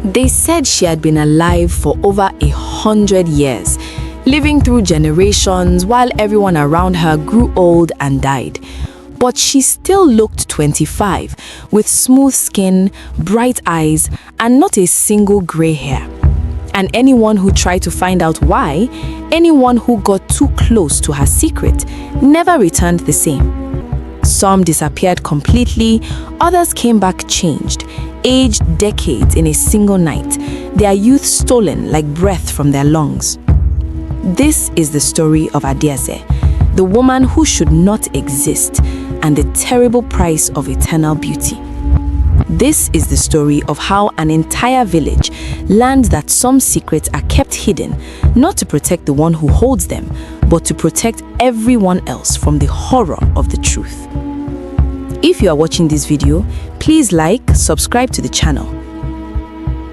They said she had been alive for over 100 years, living through generations while everyone around her grew old and died. But she still looked 25, with smooth skin, bright eyes, and not a single gray hair. And anyone who tried to find out why, anyone who got too close to her secret, never returned the same. Some disappeared completely, others came back changed, aged decades in a single night, their youth stolen like breath from their lungs. This is the story of Adaeze, the woman who should not exist, and the terrible price of eternal beauty. This is the story of how an entire village learned that some secrets are kept hidden, not to protect the one who holds them, but to protect everyone else from the horror of the truth. If you are watching this video, please like, subscribe to the channel.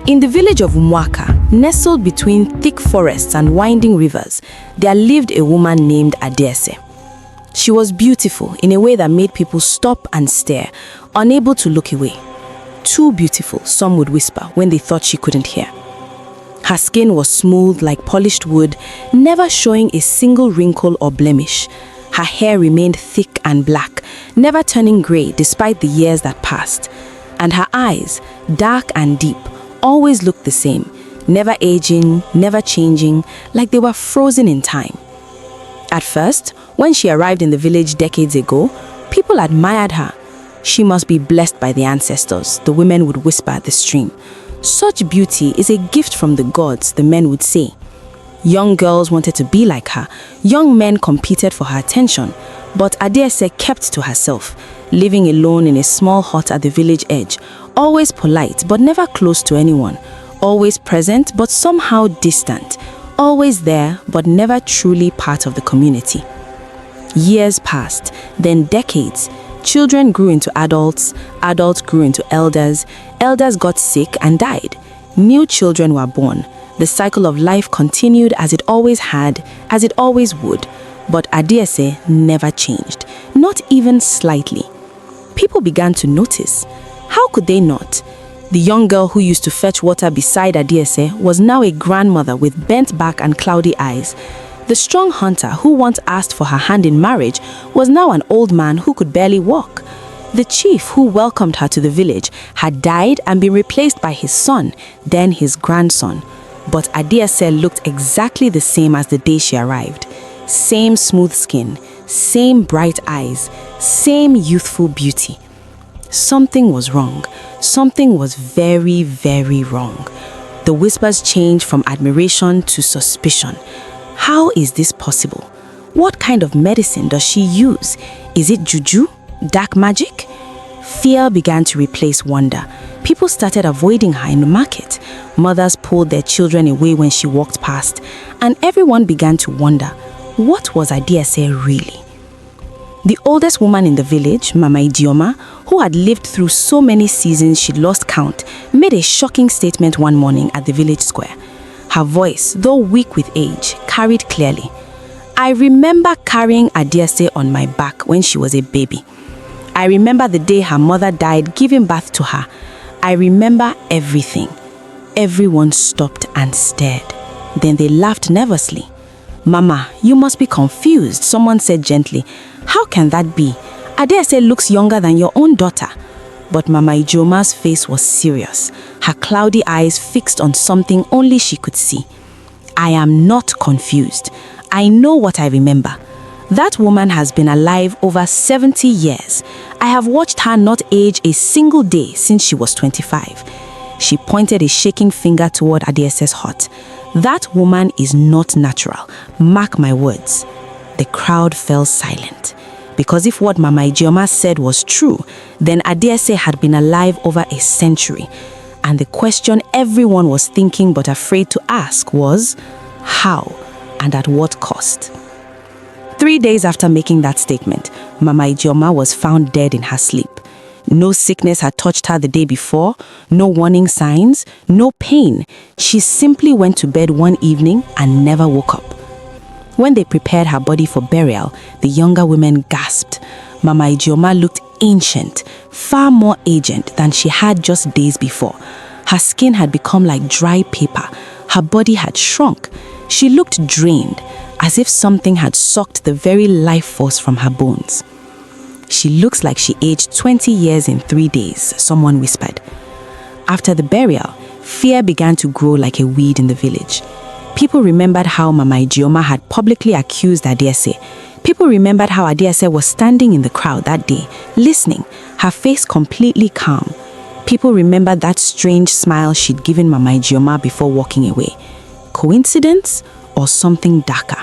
In the village of Mwaka, nestled between thick forests and winding rivers, there lived a woman named Adaeze. She was beautiful in a way that made people stop and stare, unable to look away. Too beautiful, some would whisper when they thought she couldn't hear. Her skin was smooth like polished wood, never showing a single wrinkle or blemish. Her hair remained thick and black, never turning gray despite the years that passed. And her eyes, dark and deep, always looked the same, never aging, never changing, like they were frozen in time. At first, when she arrived in the village decades ago, people admired her. She must be blessed by the ancestors, the women would whisper at the stream. Such beauty is a gift from the gods, the men would say. Young girls wanted to be like her, young men competed for her attention, but Adaeze kept to herself, living alone in a small hut at the village edge, always polite but never close to anyone, always present but somehow distant, always there but never truly part of the community. Years passed, then decades. Children grew into adults, adults grew into elders, elders got sick and died. New children were born. The cycle of life continued as it always had, as it always would. But Adaeze never changed, not even slightly. People began to notice. How could they not? The young girl who used to fetch water beside Adaeze was now a grandmother with bent back and cloudy eyes. The strong hunter who once asked for her hand in marriage was now an old man who could barely walk. The chief who welcomed her to the village had died and been replaced by his son, then his grandson. But Adaeze looked exactly the same as the day she arrived. Same smooth skin, same bright eyes, same youthful beauty. Something was wrong. Something was very, very wrong. The whispers changed from admiration to suspicion. How is this possible? What kind of medicine does she use? Is it juju? Dark magic? Fear began to replace wonder. People started avoiding her in the market. Mothers pulled their children away when she walked past. And everyone began to wonder, what was Adaeze really? The oldest woman in the village, Mama Ijeoma, who had lived through so many seasons she'd lost count, made a shocking statement one morning at the village square. Her voice, though weak with age, carried clearly. I remember carrying Adaeze on my back when she was a baby. I remember the day her mother died giving birth to her. I remember everything. Everyone stopped and stared. Then they laughed nervously. Mama, you must be confused, someone said gently. How can that be? Adaeze looks younger than your own daughter. But Mama Ijeoma's face was serious, her cloudy eyes fixed on something only she could see. I am not confused. I know what I remember. That woman has been alive over 70 years. I have watched her not age a single day since she was 25. She pointed a shaking finger toward Adaeze's hut. That woman is not natural. Mark my words. The crowd fell silent. Because if what Mama Ijeoma said was true, then Adaeze had been alive over a century. And the question everyone was thinking but afraid to ask was, how and at what cost? 3 days after making that statement, Mama Ijeoma was found dead in her sleep. No sickness had touched her the day before, no warning signs, no pain. She simply went to bed one evening and never woke up. When they prepared her body for burial, the younger women gasped. Mama Ijeoma looked ancient, far more aged than she had just days before. Her skin had become like dry paper. Her body had shrunk. She looked drained, as if something had sucked the very life force from her bones. "She looks like she aged 20 years in 3 days," someone whispered. After the burial, fear began to grow like a weed in the village. People remembered how Mama Ijeoma had publicly accused Adaeze. People remembered how Adaeze was standing in the crowd that day, listening, her face completely calm. People remembered that strange smile she'd given Mama Ijeoma before walking away. Coincidence or something darker?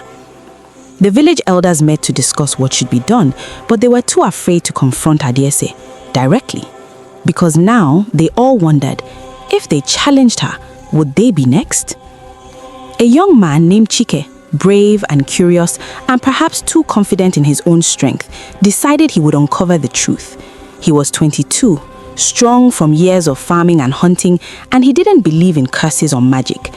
The village elders met to discuss what should be done, but they were too afraid to confront Adaeze directly. Because now they all wondered, if they challenged her, would they be next? A young man named Chike, brave and curious, and perhaps too confident in his own strength, decided he would uncover the truth. He was 22, strong from years of farming and hunting, and he didn't believe in curses or magic.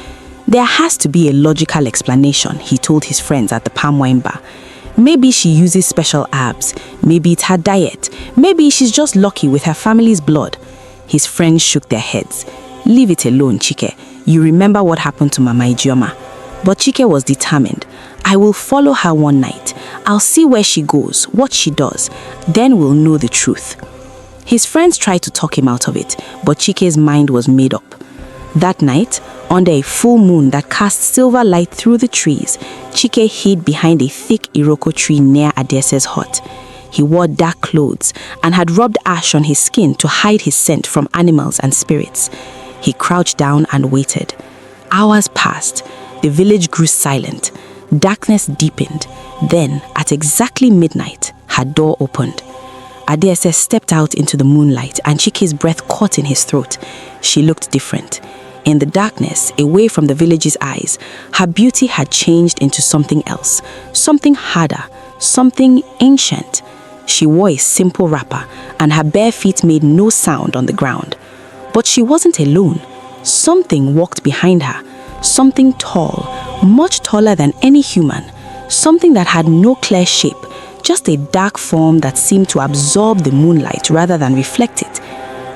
"There has to be a logical explanation," he told his friends at the palm wine bar. "Maybe she uses special herbs. Maybe it's her diet. Maybe she's just lucky with her family's blood." His friends shook their heads. "Leave it alone, Chike. You remember what happened to Mama Ijeoma." But Chike was determined. "I will follow her one night. I'll see where she goes, what she does. Then we'll know the truth." His friends tried to talk him out of it, but Chike's mind was made up. That night, under a full moon that cast silver light through the trees, Chike hid behind a thick Iroko tree near Adaeze's hut. He wore dark clothes and had rubbed ash on his skin to hide his scent from animals and spirits. He crouched down and waited. Hours passed. The village grew silent. Darkness deepened. Then, at exactly midnight, her door opened. Adaeze stepped out into the moonlight and Chike's breath caught in his throat. She looked different. In the darkness, away from the village's eyes, her beauty had changed into something else, something harder, something ancient. She wore a simple wrapper and her bare feet made no sound on the ground. But she wasn't alone. Something walked behind her, something tall, much taller than any human, something that had no clear shape, just a dark form that seemed to absorb the moonlight rather than reflect it.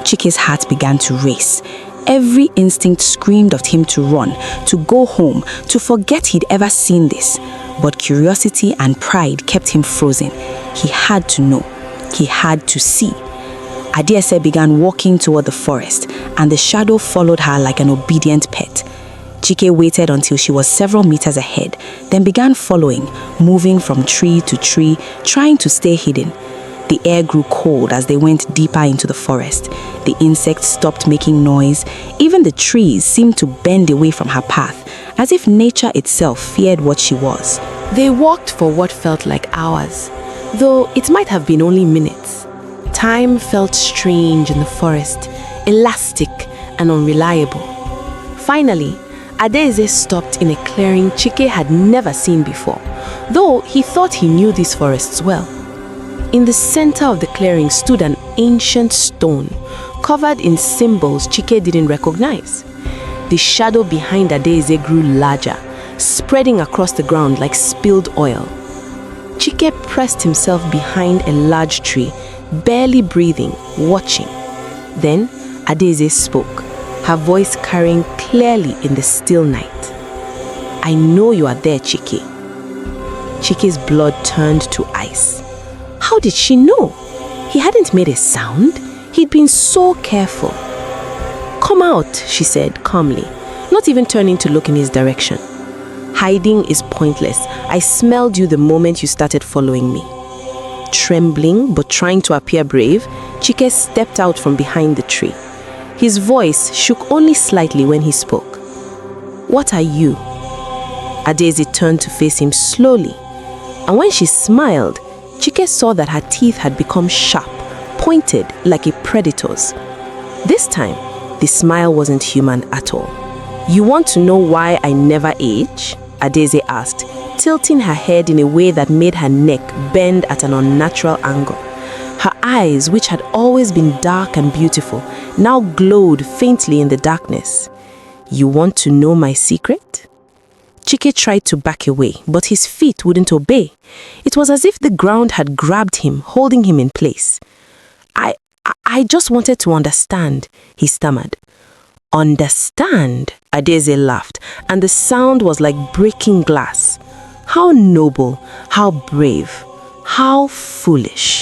Chike's heart began to race. Every instinct screamed at him to run, to go home, to forget he'd ever seen this. But curiosity and pride kept him frozen. He had to know. He had to see. Adaeze began walking toward the forest, and the shadow followed her like an obedient pet. Chike waited until she was several meters ahead, then began following, moving from tree to tree, trying to stay hidden. The air grew cold as they went deeper into the forest. The insects stopped making noise. Even the trees seemed to bend away from her path, as if nature itself feared what she was. They walked for what felt like hours, though it might have been only minutes. Time felt strange in the forest, elastic and unreliable. Finally, Adaeze stopped in a clearing Chike had never seen before, though he thought he knew these forests well. In the center of the clearing stood an ancient stone, covered in symbols Chike didn't recognize. The shadow behind Adaeze grew larger, spreading across the ground like spilled oil. Chike pressed himself behind a large tree, barely breathing, watching. Then Adaeze spoke, her voice carrying clearly in the still night. "I know you are there, Chike." Chike's blood turned to ice. How did she know? He hadn't made a sound. He'd been so careful. "Come out," she said calmly, not even turning to look in his direction. "Hiding is pointless. I smelled you the moment you started following me." Trembling but trying to appear brave, Chike stepped out from behind the tree. His voice shook only slightly when he spoke. "What are you?" Adaeze turned to face him slowly, and when she smiled, Chike saw that her teeth had become sharp, pointed like a predator's. This time, the smile wasn't human at all. "You want to know why I never age?" Adaeze asked, tilting her head in a way that made her neck bend at an unnatural angle. Her eyes, which had always been dark and beautiful, now glowed faintly in the darkness. "You want to know my secret?" Chike tried to back away, but his feet wouldn't obey. It was as if the ground had grabbed him, holding him in place. I just wanted to understand," he stammered. Understand? Adaeze laughed, and the sound was like breaking glass. How noble, how brave, how foolish.